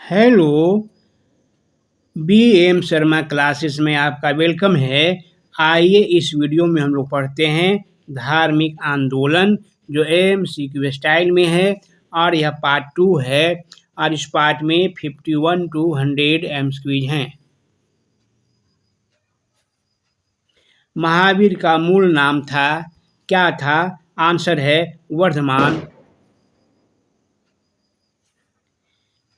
Hello, B M Sharma classes में आपका welcome है। आइए इस वीडियो में हम लोग पढ़ते हैं धार्मिक आंदोलन, जो एमसीक्यू स्टाइल में है और यह पार्ट 2 है और इस पार्ट में 51 टू 100 एमसीक्यूज हैं। महावीर का मूल नाम क्या था? आंसर है वर्धमान।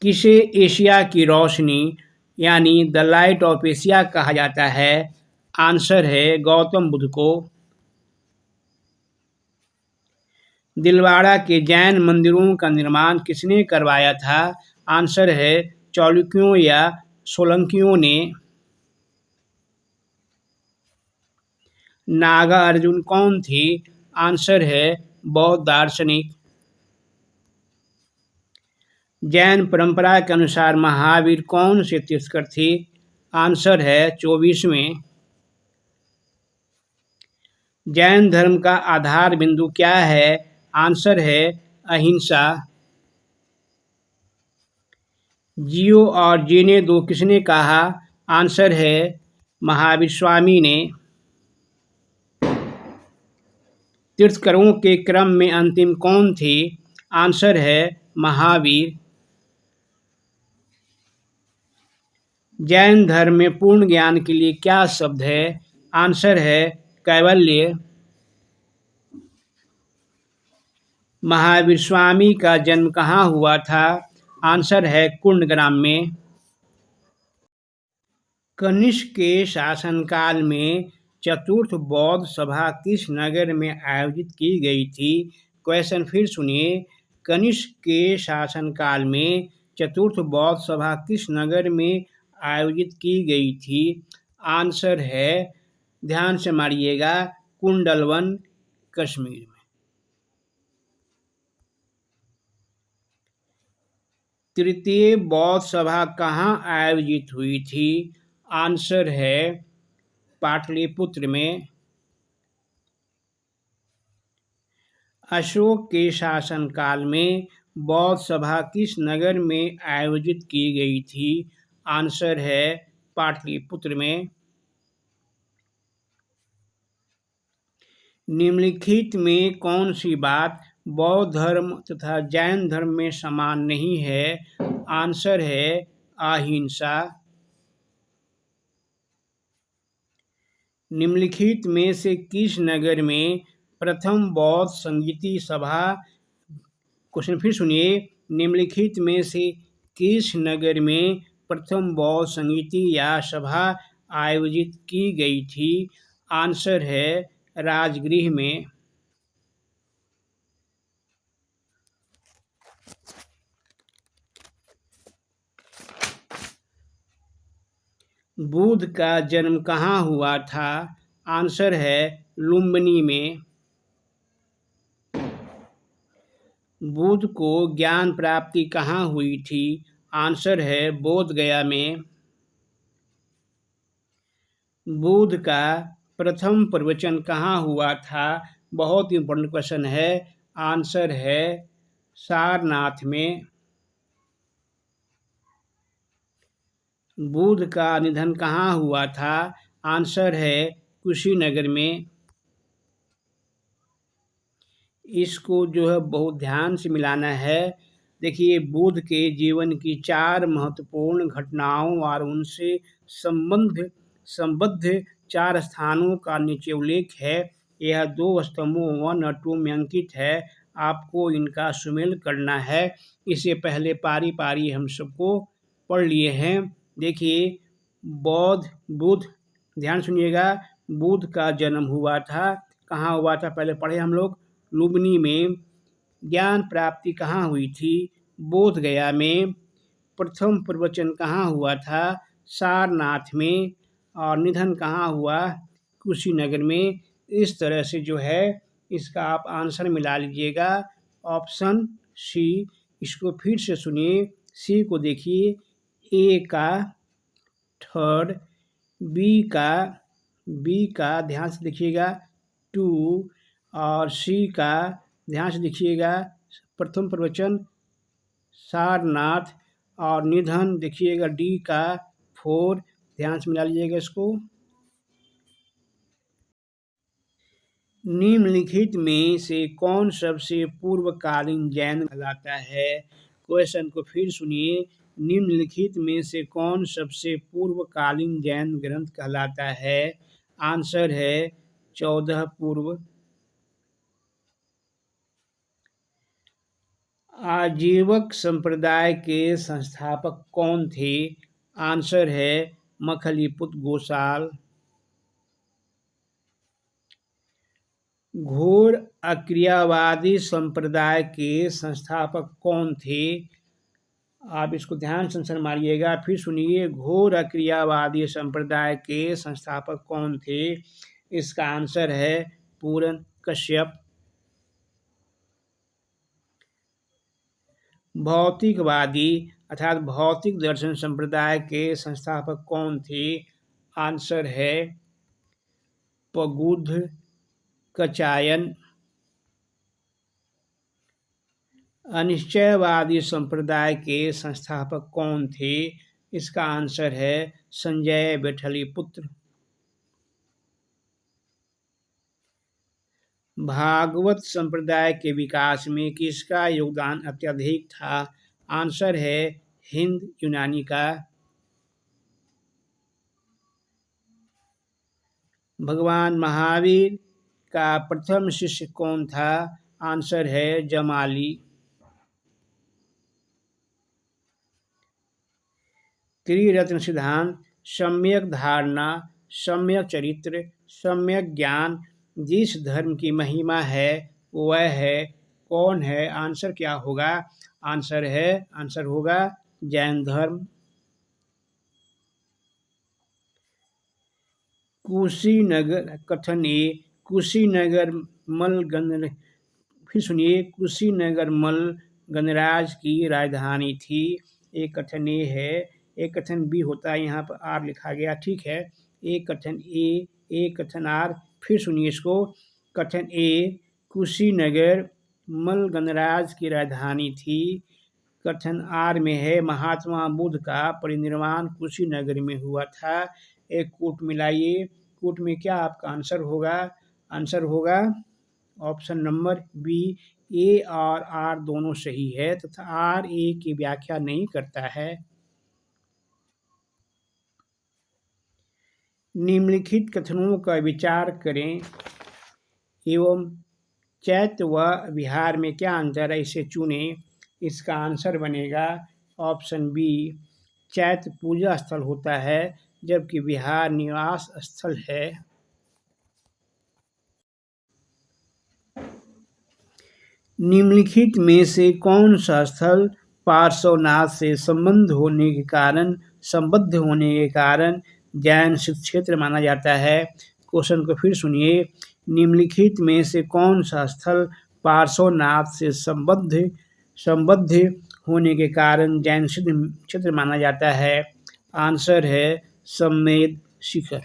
किसे एशिया की रोशनी यानी द लाइट ऑफ एशिया कहा जाता है? आंसर है गौतम बुद्ध को। दिलवाड़ा के जैन मंदिरों का निर्माण किसने करवाया था? आंसर है चालुक्यों या सोलंकियों ने। नागा अर्जुन कौन थी? आंसर है बौद्ध दार्शनिक। जैन परंपरा के अनुसार महावीर कौन से तीर्थंकर थे? आंसर है 24वें। जैन धर्म का आधार बिंदु क्या है? आंसर है अहिंसा। जियो और जीने दो किसने कहा? आंसर है महावीर स्वामी ने। तीर्थंकरों के क्रम में अंतिम कौन थे? आंसर है महावीर। जैन धर्म में पूर्ण ज्ञान के लिए क्या शब्द है? आंसर है कैवल्य। महावीर स्वामी का जन्म कहाँ हुआ था? आंसर है कुंडग्राम में। कनिष्क के शासनकाल में चतुर्थ बौद्ध सभा किस नगर में आयोजित की गई थी? क्वेश्चन फिर सुनिए। कनिष्क के शासनकाल में चतुर्थ बौद्ध सभा किस नगर में आयोजित की गई थी? आंसर है, ध्यान से मारिएगा, कुंडलवन, कश्मीर में। तृतीय बौद्ध सभा कहाँ आयोजित हुई थी? आंसर है पाटलिपुत्र में। अशोक के शासनकाल में बौद्ध सभा किस नगर में आयोजित की गई थी? आंसर है पाटलिपुत्र में। निम्नलिखित में कौन सी बात बौद्ध धर्म तथा जैन धर्म में समान नहीं है? आंसर है अहिंसा। निम्नलिखित में से किस नगर में प्रथम बौद्ध संगीति सभा, क्वेश्चन फिर सुनिए, निम्नलिखित में से किस नगर में प्रथम बौद्ध संगीति या सभा आयोजित की गई थी? आंसर है राजगृह में। बुद्ध का जन्म कहाँ हुआ था? आंसर है लुम्बिनी में। बुद्ध को ज्ञान प्राप्ति कहाँ हुई थी? आंसर है बोध गया में। बुद्ध का प्रथम प्रवचन कहाँ हुआ था? बहुत इंपॉर्टेंट क्वेश्चन है। आंसर है सारनाथ में। बुद्ध का निधन कहाँ हुआ था? आंसर है कुशीनगर में। इसको जो है बहुत ध्यान से मिलाना है। देखिए, बुद्ध के जीवन की 4 महत्वपूर्ण घटनाओं और उनसे संबद्ध 4 स्थानों का नीचे उल्लेख है। यह 2 स्तंभों 1 और 2 में अंकित है। आपको इनका सुमेल करना है। इससे पहले पारी पारी हम सबको पढ़ लिए हैं। देखिए, बुद्ध, ध्यान सुनिएगा, बुद्ध का जन्म हुआ था, कहाँ हुआ था पहले पढ़े हम लोग, लुम्बिनी में। ज्ञान प्राप्ति कहाँ हुई थी? बोध गया में। प्रथम प्रवचन कहाँ हुआ था? सारनाथ में। और निधन कहाँ हुआ? कुशीनगर में। इस तरह से जो है इसका आप आंसर मिला लीजिएगा। Option C. इसको फिर से सुनिए, सी को देखिए, ए का थर्ड, बी का ध्यान से देखिएगा 2 और सी का ध्यान से देखिएगा प्रथम प्रवचन सारनाथ और निधन देखिएगा डी का 4, ध्यान से मिला लीजिएगा इसको। निम्नलिखित में से कौन सबसे पूर्वकालीन जैन कहलाता है? क्वेश्चन को फिर सुनिए। निम्नलिखित में से कौन सबसे पूर्वकालीन जैन ग्रंथ कहलाता है? आंसर है 14 पूर्व। आजीवक संप्रदाय के संस्थापक कौन थे? आंसर है मखलीपुत्र गोसाल। घोर अक्रियावादी संप्रदाय के संस्थापक कौन थे? आप इसको ध्यान से मारिएगा, फिर सुनिए। घोर अक्रियावादी संप्रदाय के संस्थापक कौन थे? इसका आंसर है पूरन कश्यप। भौतिकवादी अर्थात भौतिक दर्शन संप्रदाय के संस्थापक कौन थे? आंसर है पगुध कचायन। अनिश्चयवादी संप्रदाय के संस्थापक कौन थे? इसका आंसर है संजय बैठलीपुत्र। भागवत संप्रदाय के विकास में किसका योगदान अत्यधिक था? आंसर है हिंद यूनानी का। भगवान महावीर का प्रथम शिष्य कौन था? आंसर है जमाली। त्रिरत्न सिद्धांत सम्यक धारणा, सम्यक चरित्र, सम्यक ज्ञान जिस धर्म की महिमा है वह है कौन है? आंसर क्या होगा? आंसर होगा जैन धर्म। कुशीनगर कथन ए कुशीनगर मल गण फिर सुनिए। कुशीनगर मल गणराज की राजधानी थी। एक कथन ए है, एक कथन बी होता है, यहाँ पर आर लिखा गया, ठीक है। एक कथन ए, एक कथन आर। फिर सुनिए इसको। कथन ए कुशीनगर मल गणराज की राजधानी थी। कथन आर में है महात्मा बुद्ध का परिनिर्वाण कुशीनगर में हुआ था। एक कूट मिलाइए, कूट में क्या आपका आंसर होगा? आंसर होगा ऑप्शन नंबर बी। ए और आर दोनों सही है तथा आर ए की व्याख्या नहीं करता है। निम्नलिखित कथनों का विचार करें एवं चैत्य व विहार में क्या अंतर है इसे चुनें। इसका आंसर बनेगा ऑप्शन बी। चैत्य पूजा स्थल होता है जबकि विहार निवास स्थल है। निम्नलिखित में से कौन सा स्थल पार्श्वनाथ से संबद्ध होने के कारण जैन सिद्ध क्षेत्र माना जाता है? क्वेश्चन को फिर सुनिए। निम्नलिखित में से कौन सा स्थल पार्श्वनाथ से संबद्ध होने के कारण जैन सिद्ध क्षेत्र माना जाता है? आंसर है सम्मेद शिखर।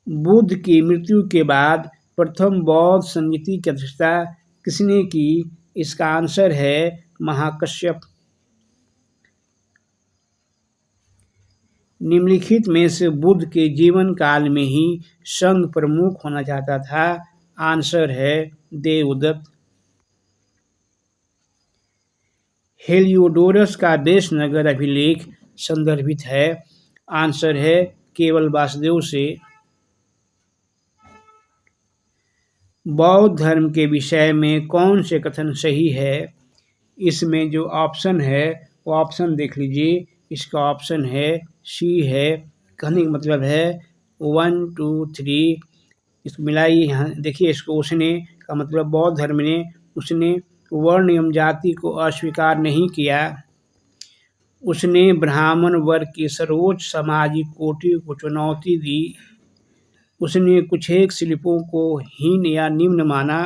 बुद्ध की मृत्यु के बाद प्रथम बौद्ध संगीति की अध्यक्षता किसने की? इसका आंसर है महाकश्यप। निम्नलिखित में से बुद्ध के जीवन काल में ही संघ प्रमुख होना चाहता था? आंसर है देवदत्त। हेलियोडोरस का देश नगर अभिलेख संदर्भित है? आंसर है केवल वासुदेव से। बौद्ध धर्म के विषय में कौन से कथन सही है? इसमें जो ऑप्शन है वो ऑप्शन देख लीजिए। इसका ऑप्शन है सी है। कहने का मतलब है 1 2 3। इसको मिलाइए, यहाँ देखिए इसको। उसने का मतलब बौद्ध धर्म ने उसने वर्ण एवं जाति को अस्वीकार नहीं किया। उसने ब्राह्मण वर्ग की सर्वोच्च सामाजिक कोटि को चुनौती दी। उसने कुछेक शिल्पों को हीन या निम्न माना।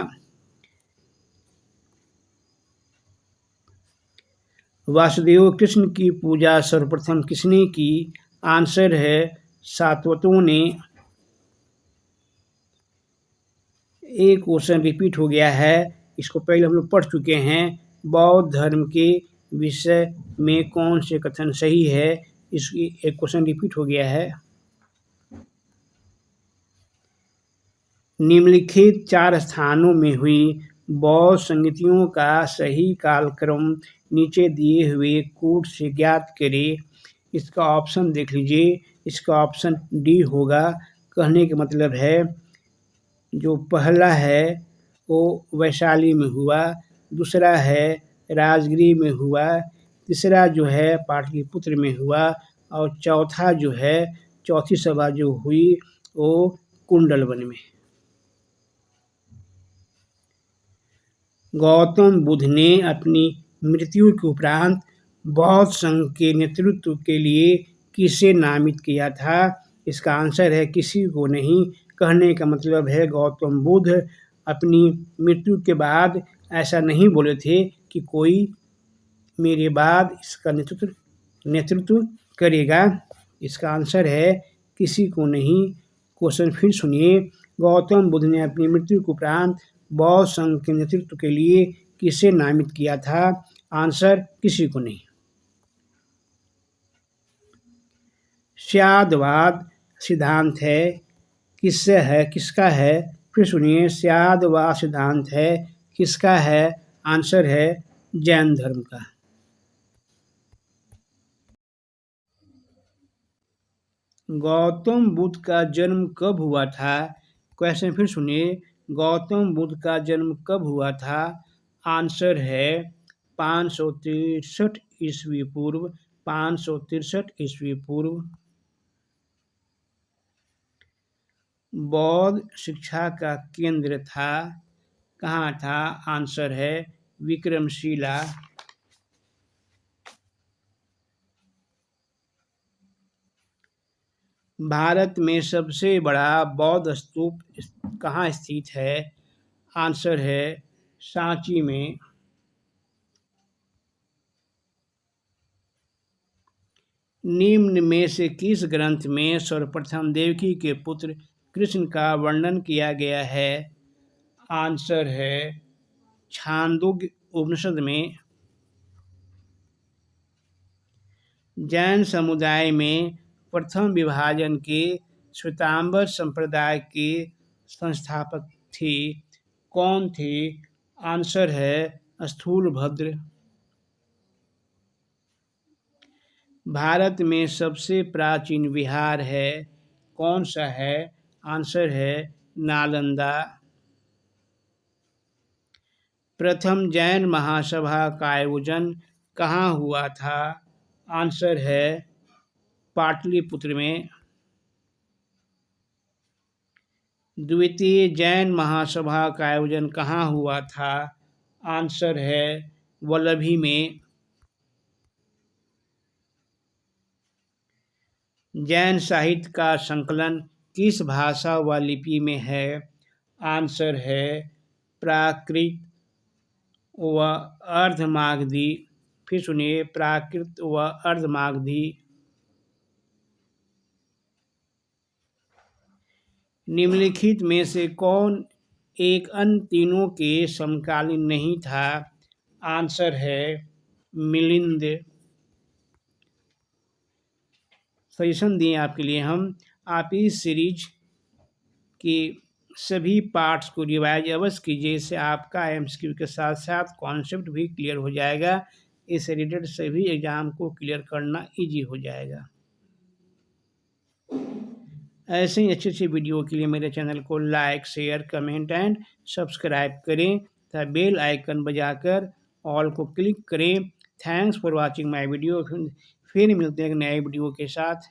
वासुदेव कृष्ण की पूजा सर्वप्रथम किसने की? आंसर है सातवतों ने। एक क्वेश्चन रिपीट हो गया है। इसको पहले हम लोग पढ़ चुके हैं। बौद्ध धर्म के विषय में कौन से कथन सही है, इसकी एक क्वेश्चन रिपीट हो गया है। निम्नलिखित 4 स्थानों में हुई बौद्ध संगतियों का सही कालक्रम नीचे दिए हुए कोड से ज्ञात करें। इसका ऑप्शन देख लीजिए, इसका ऑप्शन डी होगा। कहने का मतलब है जो पहला है वो वैशाली में हुआ, दूसरा है राजगिरी में हुआ, तीसरा जो है पाटलिपुत्र में हुआ और चौथा जो है, चौथी सभा जो हुई वो कुंडलवन में। गौतम बुद्ध ने अपनी मृत्यु के उपरांत बौद्ध संघ के नेतृत्व के लिए किसे नामित किया था? इसका आंसर है किसी को नहीं। कहने का मतलब है गौतम बुद्ध अपनी मृत्यु के बाद ऐसा नहीं बोले थे कि कोई मेरे बाद इसका नेतृत्व करेगा। इसका आंसर है किसी को नहीं। क्वेश्चन फिर सुनिए, गौतम बुद्ध ने अपनी मृत्यु के उपरांत बौद्ध संघ के नेतृत्व के लिए किसे नामित किया था? आंसर किसी को नहीं। स्यादवाद सिद्धांत है किसका है? फिर सुनिए, स्यादवाद सिद्धांत है किसका है? आंसर है जैन धर्म का। गौतम बुद्ध का जन्म कब हुआ था? क्वेश्चन फिर सुनिए, गौतम बुद्ध का जन्म कब हुआ था? आंसर है 563 ईस्वी पूर्व। 563 ईस्वी पूर्व। बौद्ध शिक्षा का केंद्र था, कहाँ था? आंसर है विक्रमशिला। भारत में सबसे बड़ा बौद्ध स्तूप कहाँ स्थित है? आंसर है सांची में। निम्न में से किस ग्रंथ में सर्वप्रथम देवकी के पुत्र कृष्ण का वर्णन किया गया है? आंसर है छांदोग्य उपनिषद में। जैन समुदाय में प्रथम विभाजन के श्वेतांबर संप्रदाय के संस्थापक थे, कौन थे? आंसर है स्थूलभद्र। भारत में सबसे प्राचीन विहार है, कौन सा है? आंसर है नालंदा। प्रथम जैन महासभा का आयोजन कहाँ हुआ था? आंसर है पाटलिपुत्र में। द्वितीय जैन महासभा का आयोजन कहाँ हुआ था? आंसर है वल्लभी में। जैन साहित्य का संकलन किस भाषा व लिपि में है? आंसर है प्राकृत व अर्धमागधी। फिर सुनिए, प्राकृत व अर्धमागधी। निम्नलिखित में से कौन एक अन्य तीनों के समकालीन नहीं था? आंसर है मिलिंद। सजेशन दिए आपके लिए हम, आप इस सीरीज की सभी पार्ट्स को रिवाइज अवश्य कीजिए, इससे आपका एमसीक्यू के साथ साथ कॉन्सेप्ट भी क्लियर हो जाएगा। इससे रिलेटेड सभी एग्जाम को क्लियर करना इजी हो जाएगा। ऐसे ही अच्छी अच्छी वीडियो के लिए मेरे चैनल को like, share, comment and subscribe करें तथा बेल आइकन बजाकर ऑल को क्लिक करें। Thanks for watching my video. फिर मिलते हैं एक नए वीडियो के साथ।